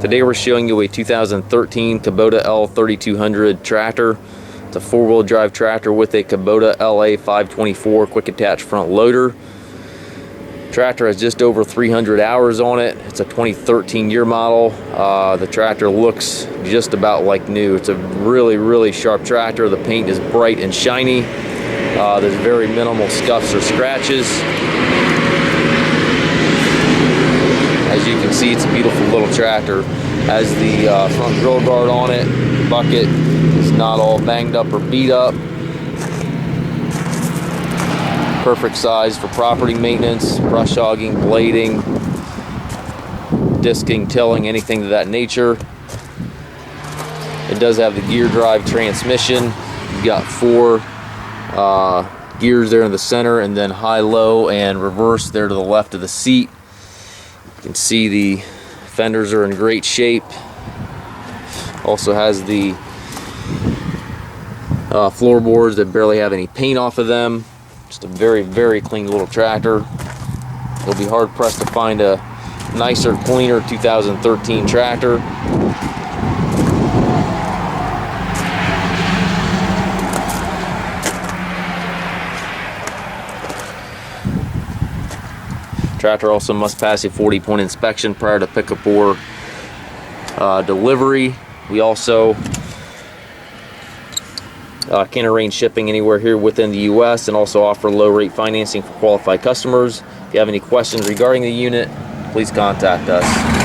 Today we're showing you a 2013 Kubota L3200 tractor. It's a four-wheel drive tractor with a Kubota LA524 quick attach front loader. Tractor has just over 300 hours on it. It's a 2013 year model. The tractor looks just about like new. It's a really sharp tractor. The paint is bright and shiny. There's very minimal scuffs or scratches. As you can see, it's a beautiful little tractor. Has the front grill guard on it. The bucket is not all banged up or beat up. Perfect size for property maintenance, brush hogging, blading, disking, tilling, anything of that nature. It does have the gear drive transmission. You've got four gears there in the center, and then high, low, and reverse there to the left of the seat. You can see the fenders are in great shape. Also has the floorboards that barely have any paint off of them. Just a very clean little tractor. You'll be hard pressed to find a nicer, cleaner 2013 tractor. Tractor also must pass a 40-point inspection prior to pickup or delivery. We also can arrange shipping anywhere here within the U.S. and also offer low rate financing for qualified customers. If you have any questions regarding the unit, please contact us.